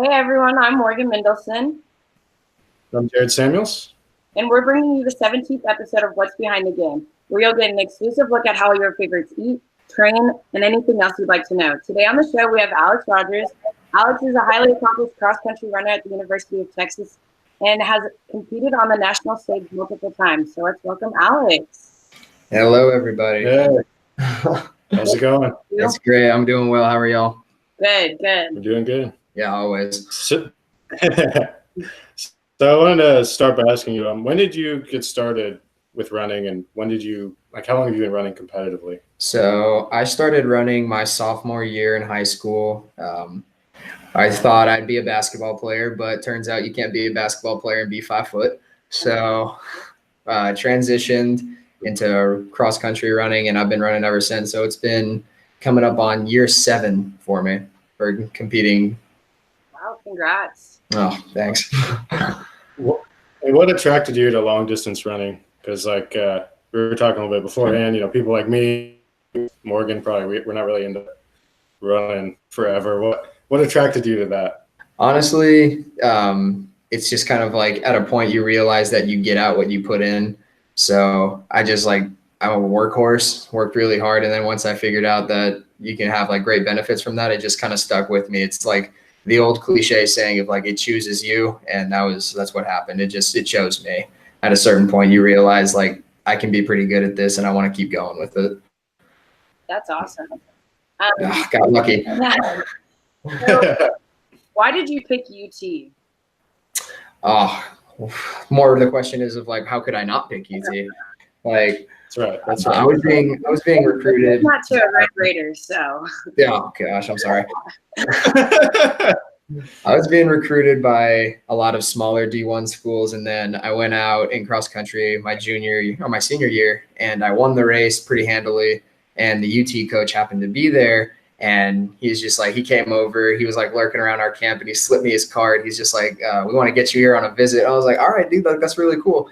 Hey everyone, I'm Morgan Mendelson, I'm Jared Samuels. and we're bringing you the 17th episode of What's Behind the Game, where you'll get an exclusive look at how your favorites eat, train, and anything else you'd like to know. Today on the show, we have Alex Rogers. Alex is a highly accomplished cross-country runner at the University of Texas and has competed on the national stage multiple times. So let's welcome Alex. Hello, everybody. Hey, how's it going? That's great. I'm doing well. How are y'all? Good. We're doing good. Yeah, always. So I wanted to start by asking you, when did you get started with running, and how long have you been running competitively? So I started running my sophomore year in high school. I thought I'd be a basketball player, but turns out you can't be a basketball player and be 5 foot. So I transitioned into cross-country running, and I've been running ever since. So it's been coming up on year 7 for me for competing. Wow, congrats. Oh, thanks. What attracted you to long-distance running? Because we were talking a little bit beforehand, people like me, Morgan, probably we're not really into running forever. What attracted you to that? Honestly, it's just kind of like at a point you realize that you get out what you put in. So I'm a workhorse, worked really hard. And then once I figured out that you can have like great benefits from that, it just kind of stuck with me. It's like the old cliche saying of like, it chooses you. And that's what happened. It chose me. At a certain point, you realize like I can be pretty good at this and I want to keep going with it. That's awesome. Got lucky. Yeah. So, why did you pick UT? More of the question is of like, how could I not pick UT? Like, That's right. I was being recruited. Not to a Red Raiders, so. Yeah, oh gosh, I'm sorry. I was being recruited by a lot of smaller D1 schools, and then I went out in cross country my senior year, and I won the race pretty handily. And the UT coach happened to be there, and he's just like, he came over, he was like lurking around our camp, and he slipped me his card. He's just like, we want to get you here on a visit. I was like, all right, dude, that's really cool.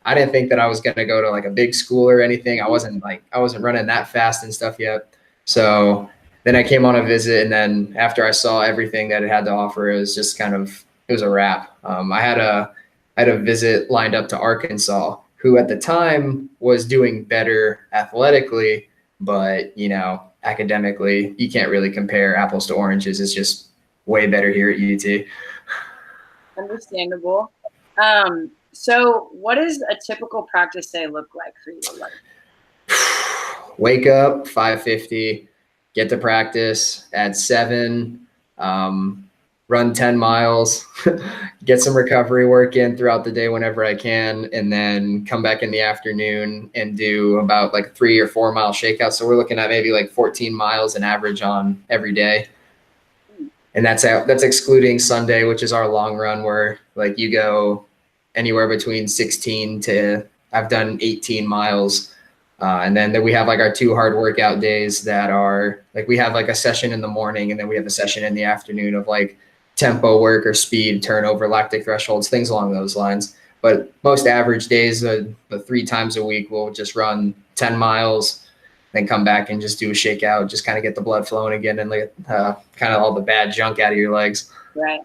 I didn't think that I was going to go to like a big school or anything. I wasn't running that fast and stuff yet. So then I came on a visit, and then after I saw everything that it had to offer, it was a wrap. I had a visit lined up to Arkansas, who at the time was doing better athletically, but academically, you can't really compare apples to oranges. It's just way better here at UT. Understandable. So what does a typical practice day look like for you? Wake up 5:50, get to practice at 7, run 10 miles, get some recovery work in throughout the day whenever I can, and then come back in the afternoon and do about like 3 or 4 mile shakeouts. So we're looking at maybe like 14 miles an average on every day. And that's excluding Sunday, which is our long run, where like you go anywhere between 16 to I've done 18 miles. And then we have like our 2 hard workout days that are like, we have like a session in the morning, and then we have a session in the afternoon of like tempo work or speed, turnover, lactic thresholds, things along those lines. But most average days, the 3 times a week, we'll just run 10 miles, then come back and just do a shakeout, just kind of get the blood flowing again and like kind of all the bad junk out of your legs. Right.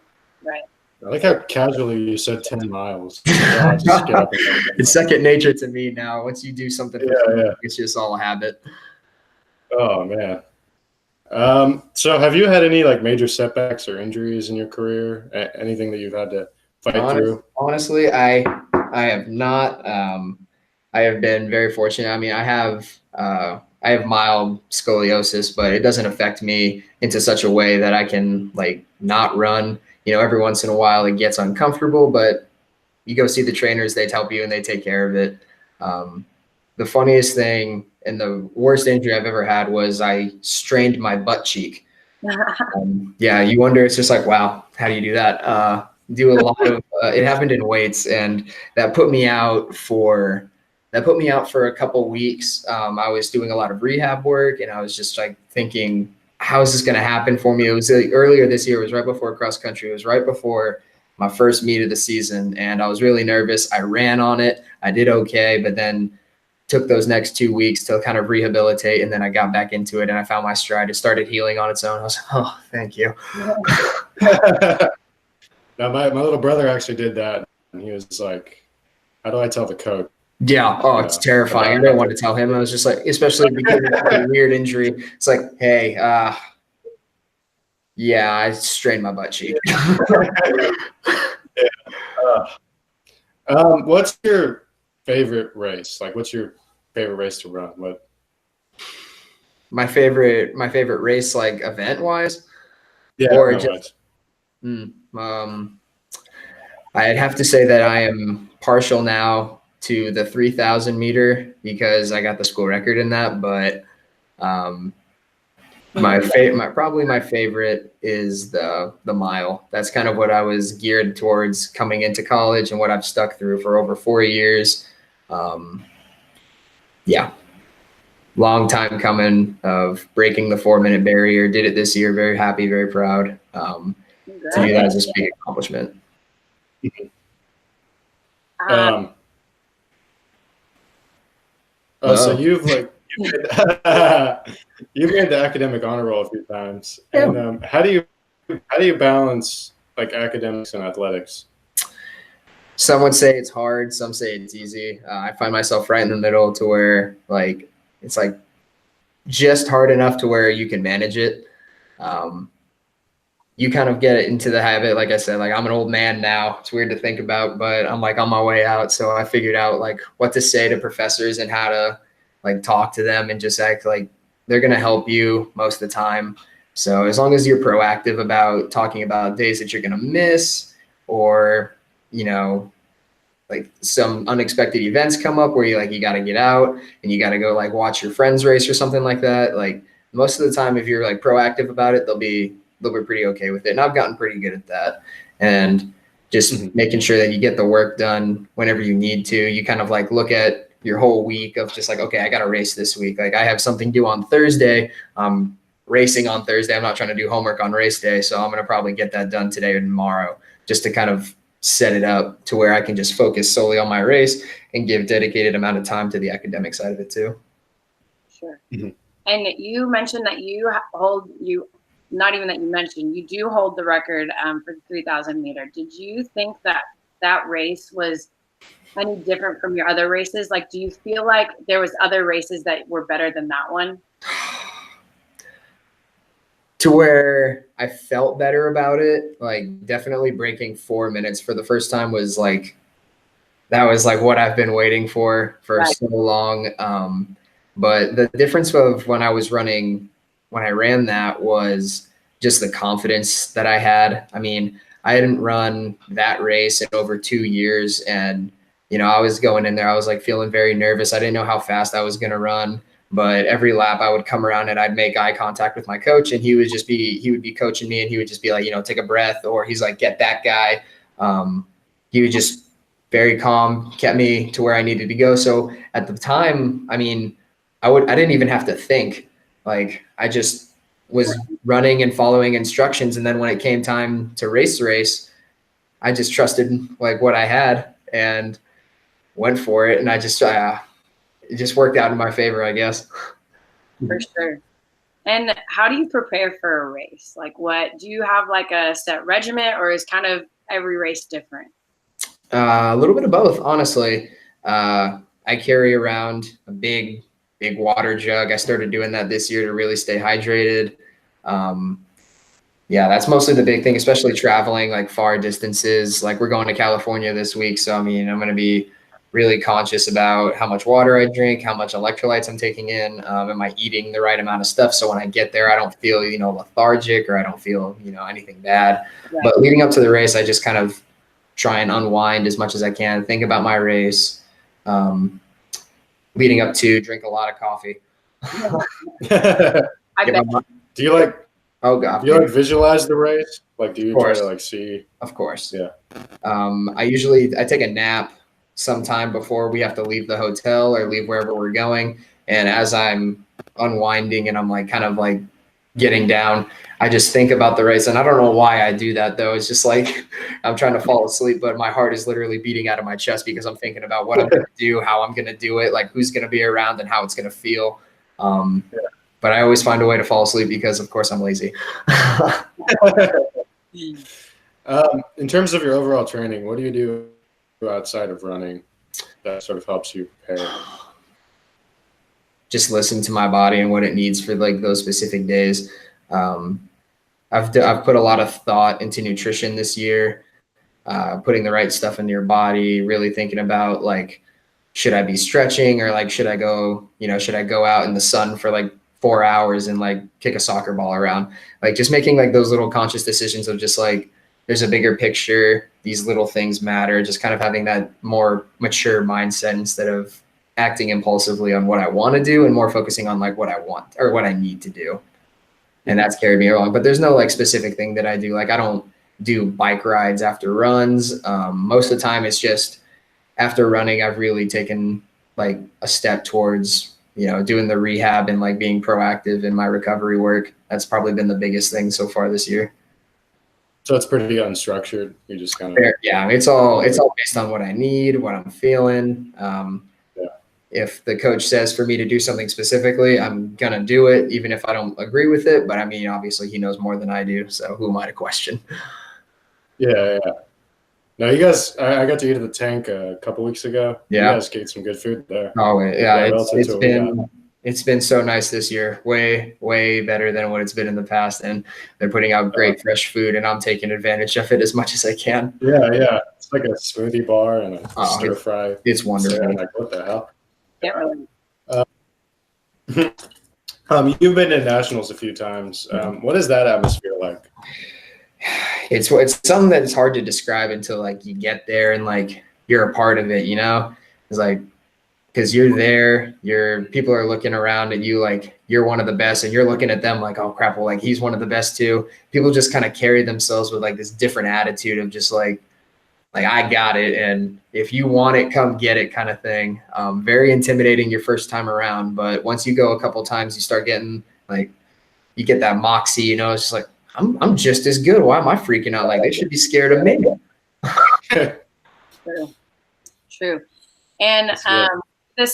I like how casually you said 10 miles. It's second nature to me now. Once you do something, it's just all a habit. Oh, man. So have you had any like major setbacks or injuries in your career? Anything that you've had to fight through? Honestly, I have not. I have been very fortunate. I mean, I have mild scoliosis, but it doesn't affect me into such a way that I can like not run. Every once in a while it gets uncomfortable, but you go see the trainers, they help you and they take care of it. The funniest thing and the worst injury I've ever had was I strained my butt cheek. You wonder, it's just like, wow, how do you do that? Do a lot of, it happened in weights, and that put me out for a couple weeks. I was doing a lot of rehab work, and I was just like thinking, how is this going to happen for me? It was earlier this year. It was right before cross country. It was right before my first meet of the season, and I was really nervous. I ran on it. I did okay, but then took those next 2 weeks to kind of rehabilitate, and then I got back into it and I found my stride. It started healing on its own. I was like, oh, thank you. Now, my little brother actually did that, and he was like, how do I tell the coach? Yeah. Oh, it's terrifying. I didn't want to tell him. I was just like, especially because of a weird injury. It's like, hey, yeah, I strained my butt cheek. What's your favorite race? Like, what's your favorite race to run? What? My favorite race, like event wise, Yeah. or just. I'd have to say that I am partial now to the 3,000 meter because I got the school record in that. But my favorite is the mile. That's kind of what I was geared towards coming into college and what I've stuck through for over 4 years. Yeah, long time coming of breaking the 4-minute barrier. Did it this year. Very happy, very proud. To do that is a big accomplishment. So you've made the academic honor roll a few times. Yeah. And how do you balance like academics and athletics? Some would say it's hard. Some say it's easy. I find myself right in the middle to where like it's like just hard enough to where you can manage it. You kind of get into the habit. Like I said, like I'm an old man now. It's weird to think about, but I'm like on my way out. So I figured out like what to say to professors and how to like talk to them and just act like they're going to help you most of the time. So as long as you're proactive about talking about days that you're going to miss, or, you know, like some unexpected events come up where you got to get out and you got to go like watch your friends race or something like that. Like most of the time, if you're like proactive about it, they'll be pretty okay with it. And I've gotten pretty good at that. And just making sure that you get the work done whenever you need to. You kind of like look at your whole week of just like, okay, I got to race this week. Like I have something due on Thursday. I'm racing on Thursday. I'm not trying to do homework on race day. So I'm going to probably get that done today or tomorrow just to kind of set it up to where I can just focus solely on my race and give dedicated amount of time to the academic side of it too. Sure. Mm-hmm. And you mentioned that you do hold the record for the 3,000 meter. Did you think that race was any different from your other races? Like, do you feel like there was other races that were better than that one? To where I felt better about it, like definitely breaking 4 minutes for the first time was like, that was like what I've been waiting for right. So long. But the difference of when I ran that was just the confidence that I had. I mean, I hadn't run that race in over 2 years. And, you know, I was going in there, I was like feeling very nervous. I didn't know how fast I was going to run, but every lap I would come around and I'd make eye contact with my coach, and he would be coaching me, and he would just be like, you know, take a breath, or he's like, get that guy. He would just very calm, kept me to where I needed to go. So at the time, I mean, I didn't even have to think. Like I just was running and following instructions. And then when it came time to race the race, I just trusted like what I had and went for it. And I just, it just worked out in my favor, I guess. For sure. And how do you prepare for a race? Like what, do you have like a set regiment, or is kind of every race different? A little bit of both, honestly. I carry around a big water jug. I started doing that this year to really stay hydrated. Yeah, that's mostly the big thing, especially traveling like far distances. Like we're going to California this week. So, I mean, I'm going to be really conscious about how much water I drink, how much electrolytes I'm taking in. Am I eating the right amount of stuff? So when I get there, I don't feel, you know, lethargic, or I don't feel, you know, anything bad. Right. But leading up to the race, I just kind of try and unwind as much as I can, think about my race. Leading up to, drink a lot of coffee. Do you like? Oh God! Do you like visualize the race? Like, do you try to like see? Of course. Yeah. I take a nap sometime before we have to leave the hotel or leave wherever we're going, and as I'm unwinding and I'm like kind of like getting down. I just think about the race, and I don't know why I do that though. It's just like I'm trying to fall asleep, but my heart is literally beating out of my chest because I'm thinking about what I'm going to do, how I'm going to do it, like who's going to be around and how it's going to feel. But I always find a way to fall asleep because, of course, I'm lazy. In terms of your overall training, what do you do outside of running that sort of helps you prepare? Just listen to my body and what it needs for like those specific days. I've put a lot of thought into nutrition this year, putting the right stuff into your body, really thinking about like, should I be stretching or like, should I go out in the sun for like 4 hours and like kick a soccer ball around? Like just making like those little conscious decisions of just like, there's a bigger picture. These little things matter. Just kind of having that more mature mindset instead of acting impulsively on what I want to do and more focusing on like what I want or what I need to do. And that's carried me along. But there's no like specific thing that I do. Like I don't do bike rides after runs. Most of the time it's just after running, I've really taken like a step towards, doing the rehab and like being proactive in my recovery work. That's probably been the biggest thing so far this year. So it's pretty unstructured. You just kind of, yeah, it's all based on what I need, what I'm feeling. If the coach says for me to do something specifically, I'm going to do it, even if I don't agree with it. But I mean, obviously he knows more than I do. So who am I to question? Yeah. Now you guys, I got to eat at the Tank a couple weeks ago. Yeah. You guys ate some good food there. Oh, yeah. It's been so nice this year. Way, way better than what it's been in the past. And they're putting out great fresh food and I'm taking advantage of it as much as I can. Yeah. It's like a smoothie bar and a stir fry. It's wonderful. I'm like, what the hell? Yeah. You've been in nationals a few times. What is that atmosphere like? It's something that is hard to describe until like you get there and like you're a part of it, It's like, because you're there, people are looking around at you like you're one of the best and you're looking at them like, oh crap, well, like he's one of the best too. People just kind of carry themselves with like this different attitude of just like I got it, and if you want it, come get it kind of thing. Very intimidating your first time around, but once you go a couple times, you start getting like, you get that moxie, it's just like, I'm just as good. Why am I freaking out? Like they should be scared of me. True. And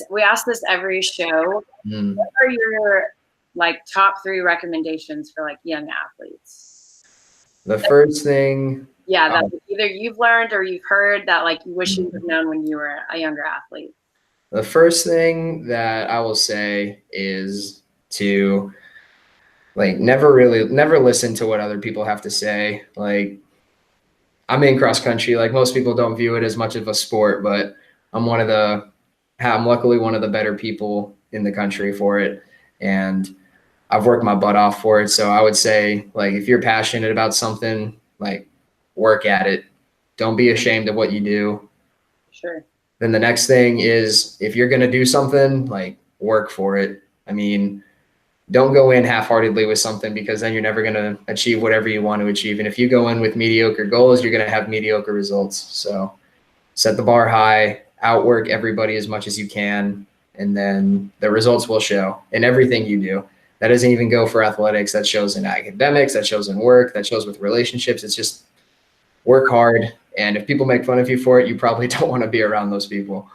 we ask this every show. What are your like top 3 recommendations for like young athletes? The first thing. Yeah, that either you've learned or you've heard that like you wish you would have known when you were a younger athlete. The first thing that I will say is to like never listen to what other people have to say. Like I'm in cross country. Like most people don't view it as much of a sport, but I'm luckily one of the better people in the country for it. And I've worked my butt off for it. So I would say like, if you're passionate about something, like work at it. Don't be ashamed of what you do. Sure. Then the next thing is if you're going to do something, like work for it. I mean, don't go in half-heartedly with something because then you're never going to achieve whatever you want to achieve. And if you go in with mediocre goals, you're going to have mediocre results. So set the bar high, outwork everybody as much as you can, and then the results will show in everything you do. That doesn't even go for athletics. That shows in academics. That shows in work. That shows with relationships. It's just work hard. And if people make fun of you for it, you probably don't want to be around those people.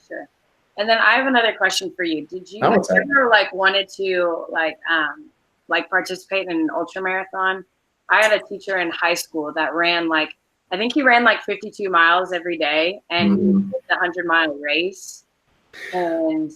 Sure. And then I have another question for you. Did you ever like wanted to like participate in an ultra marathon? I had a teacher in high school that ran like, I think he ran like 52 miles every day and he did the 100-mile race. And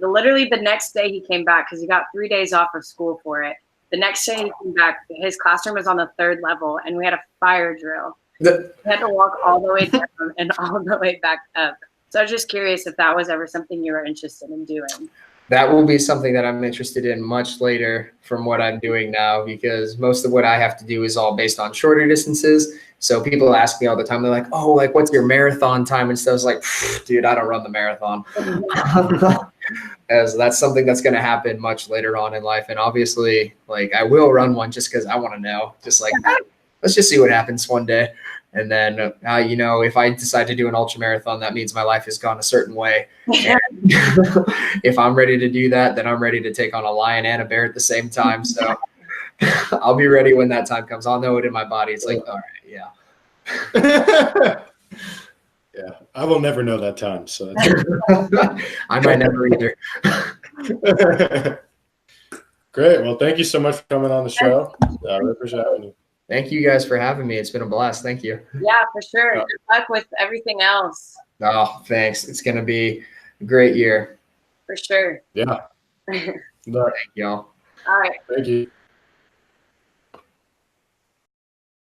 literally the next day he came back because he got 3 days off of school for it. The next day he came back, his classroom was on the 3rd level and we had a fire drill. We had to walk all the way down and all the way back up. So I was just curious if that was ever something you were interested in doing. That will be something that I'm interested in much later from what I'm doing now, because most of what I have to do is all based on shorter distances. So people ask me all the time, they're like, oh, like what's your marathon time and stuff? I was like, dude, I don't run the marathon. As that's something that's going to happen much later on in life. And obviously like I will run one just because I want to know, just like, let's just see what happens one day. And then, if I decide to do an ultra marathon, that means my life has gone a certain way. And if I'm ready to do that, then I'm ready to take on a lion and a bear at the same time. So I'll be ready when that time comes. I'll know it in my body. It's like, all right, yeah. Yeah, I will never know that time. So I might never either. Great. Well, thank you so much for coming on the show. Really appreciate having you. Thank you guys for having me. It's been a blast. Thank you. Yeah, for sure. Good luck with everything else. Oh, thanks. It's going to be a great year. For sure. Yeah. Thank y'all. All right. Thank you.